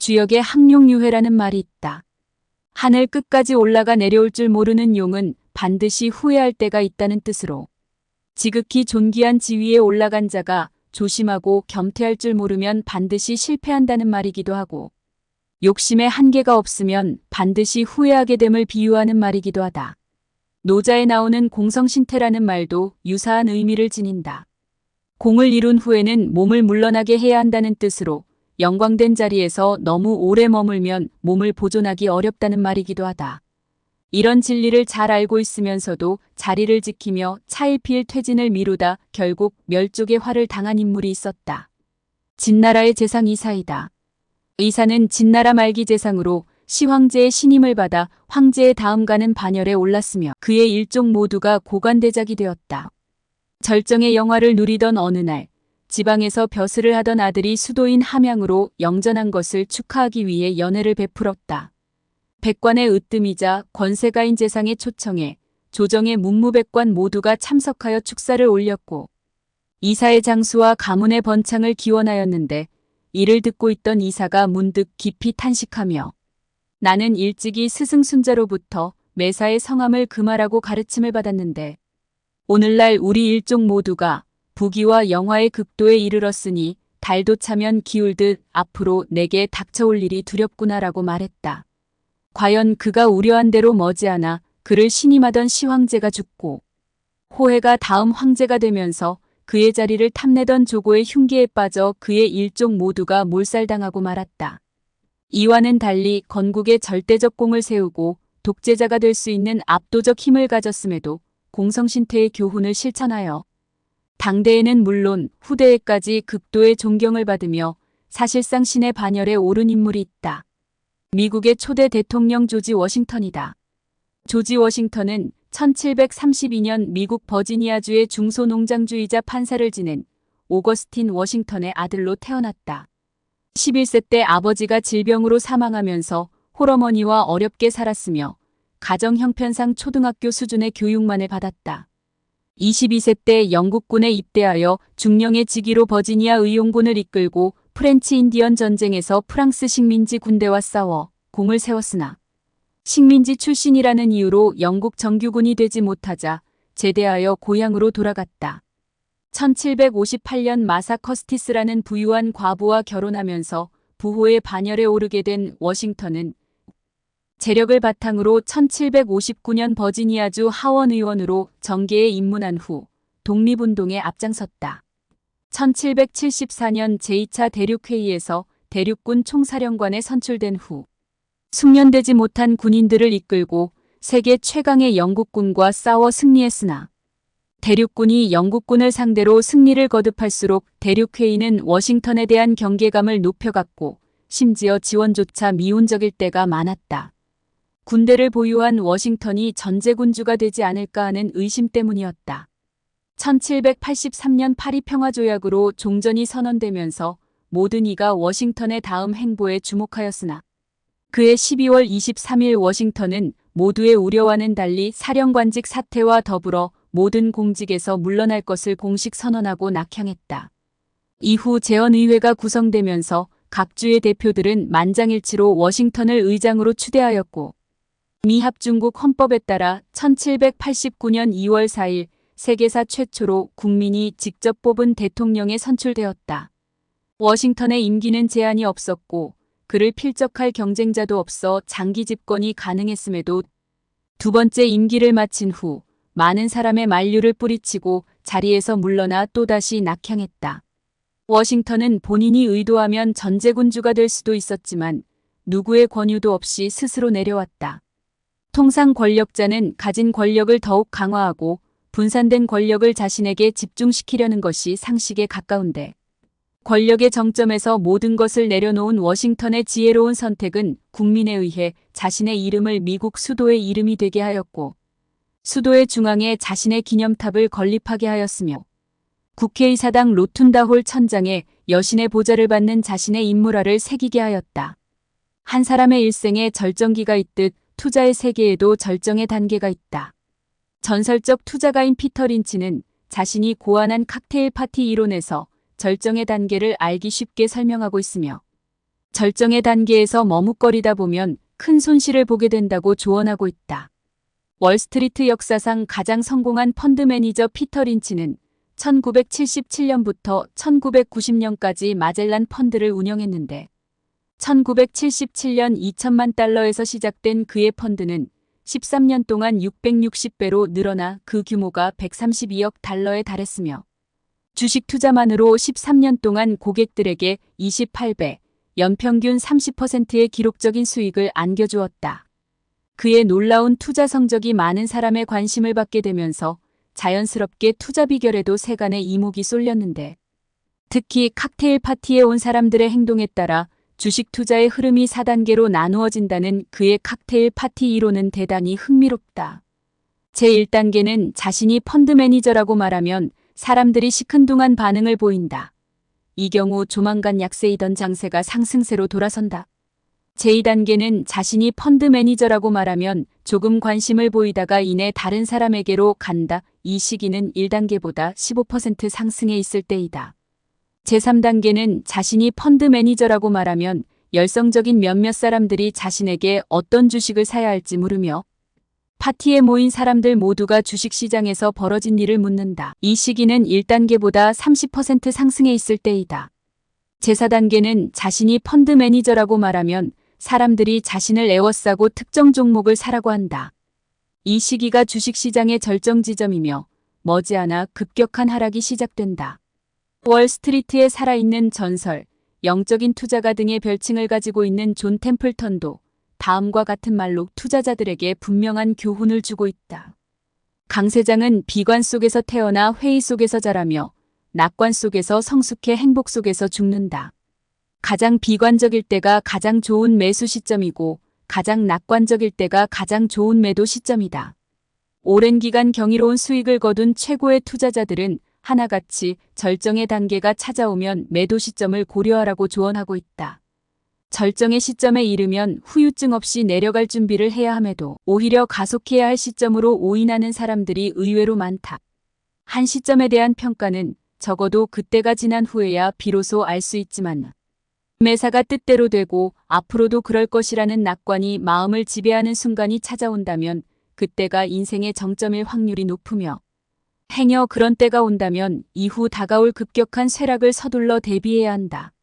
주역에 항룡유회라는 말이 있다. 하늘 끝까지 올라가 내려올 줄 모르는 용은 반드시 후회할 때가 있다는 뜻으로 지극히 존귀한 지위에 올라간 자가 조심하고 겸태할 줄 모르면 반드시 실패한다는 말이기도 하고 욕심에 한계가 없으면 반드시 후회하게 됨을 비유하는 말이기도 하다. 노자에 나오는 공성신태라는 말도 유사한 의미를 지닌다. 공을 이룬 후에는 몸을 물러나게 해야 한다는 뜻으로 영광된 자리에서 너무 오래 머물면 몸을 보존하기 어렵다는 말이기도 하다. 이런 진리를 잘 알고 있으면서도 자리를 지키며 차일피일 퇴진을 미루다 결국 멸족의 화를 당한 인물이 있었다. 진나라의 재상 이사이다. 이사는 진나라 말기 재상으로 시황제의 신임을 받아 황제의 다음 가는 반열에 올랐으며 그의 일족 모두가 고관대작이 되었다. 절정의 영화를 누리던 어느 날 지방에서 벼슬을 하던 아들이 수도인 함양으로 영전한 것을 축하하기 위해 연회를 베풀었다. 백관의 으뜸이자 권세가인 재상의 초청에 조정의 문무백관 모두가 참석하여 축사를 올렸고 이사의 장수와 가문의 번창을 기원하였는데 이를 듣고 있던 이사가 문득 깊이 탄식하며 나는 일찍이 스승순자로부터 매사의 성함을 금하라고 가르침을 받았는데 오늘날 우리 일족 모두가 부귀와 영화의 극도에 이르렀으니 달도 차면 기울듯 앞으로 내게 닥쳐올 일이 두렵구나라고 말했다. 과연 그가 우려한 대로 머지않아 그를 신임하던 시황제가 죽고 호해가 다음 황제가 되면서 그의 자리를 탐내던 조고의 흉기에 빠져 그의 일족 모두가 몰살당하고 말았다. 이와는 달리 건국에 절대적 공을 세우고 독재자가 될 수 있는 압도적 힘을 가졌음에도 공성신태의 교훈을 실천하여 당대에는 물론 후대에까지 극도의 존경을 받으며 사실상 신의 반열에 오른 인물이 있다. 미국의 초대 대통령 조지 워싱턴이다. 조지 워싱턴은 1732년 미국 버지니아주의 중소농장주의자 판사를 지낸 오거스틴 워싱턴의 아들로 태어났다. 11세 때 아버지가 질병으로 사망하면서 홀어머니와 어렵게 살았으며 가정 형편상 초등학교 수준의 교육만을 받았다. 22세 때 영국군에 입대하여 중령의 직위로 버지니아 의용군을 이끌고 프렌치 인디언 전쟁에서 프랑스 식민지 군대와 싸워 공을 세웠으나 식민지 출신이라는 이유로 영국 정규군이 되지 못하자 제대하여 고향으로 돌아갔다. 1758년 마사 커스티스라는 부유한 과부와 결혼하면서 부호의 반열에 오르게 된 워싱턴은 재력을 바탕으로 1759년 버지니아주 하원 의원으로 정계에 입문한 후 독립운동에 앞장섰다. 1774년 제2차 대륙회의에서 대륙군 총사령관에 선출된 후 숙련되지 못한 군인들을 이끌고 세계 최강의 영국군과 싸워 승리했으나 대륙군이 영국군을 상대로 승리를 거듭할수록 대륙회의는 워싱턴에 대한 경계감을 높여갔고 심지어 지원조차 미온적일 때가 많았다. 군대를 보유한 워싱턴이 전제군주가 되지 않을까 하는 의심 때문이었다. 1783년 파리 평화조약으로 종전이 선언되면서 모든 이가 워싱턴의 다음 행보에 주목하였으나 그해 12월 23일 워싱턴은 모두의 우려와는 달리 사령관직 사퇴와 더불어 모든 공직에서 물러날 것을 공식 선언하고 낙향했다. 이후 재헌의회가 구성되면서 각 주의 대표들은 만장일치로 워싱턴을 의장으로 추대하였고 미합중국 헌법에 따라 1789년 2월 4일 세계사 최초로 국민이 직접 뽑은 대통령에 선출되었다. 워싱턴의 임기는 제한이 없었고 그를 필적할 경쟁자도 없어 장기 집권이 가능했음에도 두 번째 임기를 마친 후 많은 사람의 만류를 뿌리치고 자리에서 물러나 또다시 낙향했다. 워싱턴은 본인이 의도하면 전제군주가 될 수도 있었지만 누구의 권유도 없이 스스로 내려왔다. 통상 권력자는 가진 권력을 더욱 강화하고 분산된 권력을 자신에게 집중시키려는 것이 상식에 가까운데 권력의 정점에서 모든 것을 내려놓은 워싱턴의 지혜로운 선택은 국민에 의해 자신의 이름을 미국 수도의 이름이 되게 하였고 수도의 중앙에 자신의 기념탑을 건립하게 하였으며 국회의사당 로툰다홀 천장에 여신의 보좌를 받는 자신의 인물화를 새기게 하였다. 한 사람의 일생에 절정기가 있듯 투자의 세계에도 절정의 단계가 있다. 전설적 투자가인 피터 린치는 자신이 고안한 칵테일 파티 이론에서 절정의 단계를 알기 쉽게 설명하고 있으며 절정의 단계에서 머뭇거리다 보면 큰 손실을 보게 된다고 조언하고 있다. 월스트리트 역사상 가장 성공한 펀드 매니저 피터 린치는 1977년부터 1990년까지 마젤란 펀드를 운영했는데 1977년 2천만 달러에서 시작된 그의 펀드는 13년 동안 660배로 늘어나 그 규모가 132억 달러에 달했으며 주식 투자만으로 13년 동안 고객들에게 28배, 연평균 30%의 기록적인 수익을 안겨주었다. 그의 놀라운 투자 성적이 많은 사람의 관심을 받게 되면서 자연스럽게 투자 비결에도 세간의 이목이 쏠렸는데 특히 칵테일 파티에 온 사람들의 행동에 따라 주식 투자의 흐름이 4단계로 나누어진다는 그의 칵테일 파티 이론은 대단히 흥미롭다. 제1단계는 자신이 펀드 매니저라고 말하면 사람들이 시큰둥한 반응을 보인다. 이 경우 조만간 약세이던 장세가 상승세로 돌아선다. 제2단계는 자신이 펀드 매니저라고 말하면 조금 관심을 보이다가 이내 다른 사람에게로 간다. 이 시기는 1단계보다 15% 상승해 있을 때이다. 제3단계는 자신이 펀드 매니저라고 말하면 열성적인 몇몇 사람들이 자신에게 어떤 주식을 사야 할지 물으며 파티에 모인 사람들 모두가 주식시장에서 벌어진 일을 묻는다. 이 시기는 1단계보다 30% 상승해 있을 때이다. 제4단계는 자신이 펀드 매니저라고 말하면 사람들이 자신을 에워싸고 특정 종목을 사라고 한다. 이 시기가 주식시장의 절정 지점이며 머지않아 급격한 하락이 시작된다. 월스트리트에 살아있는 전설, 영적인 투자가 등의 별칭을 가지고 있는 존 템플턴도 다음과 같은 말로 투자자들에게 분명한 교훈을 주고 있다. 강세장은 비관 속에서 태어나 회의 속에서 자라며 낙관 속에서 성숙해 행복 속에서 죽는다. 가장 비관적일 때가 가장 좋은 매수 시점이고 가장 낙관적일 때가 가장 좋은 매도 시점이다. 오랜 기간 경이로운 수익을 거둔 최고의 투자자들은 하나같이 절정의 단계가 찾아오면 매도 시점을 고려하라고 조언하고 있다. 절정의 시점에 이르면 후유증 없이 내려갈 준비를 해야 함에도 오히려 가속해야 할 시점으로 오인하는 사람들이 의외로 많다. 한 시점에 대한 평가는 적어도 그때가 지난 후에야 비로소 알 수 있지만 매사가 뜻대로 되고 앞으로도 그럴 것이라는 낙관이 마음을 지배하는 순간이 찾아온다면 그때가 인생의 정점일 확률이 높으며 행여 그런 때가 온다면 이후 다가올 급격한 쇠락을 서둘러 대비해야 한다.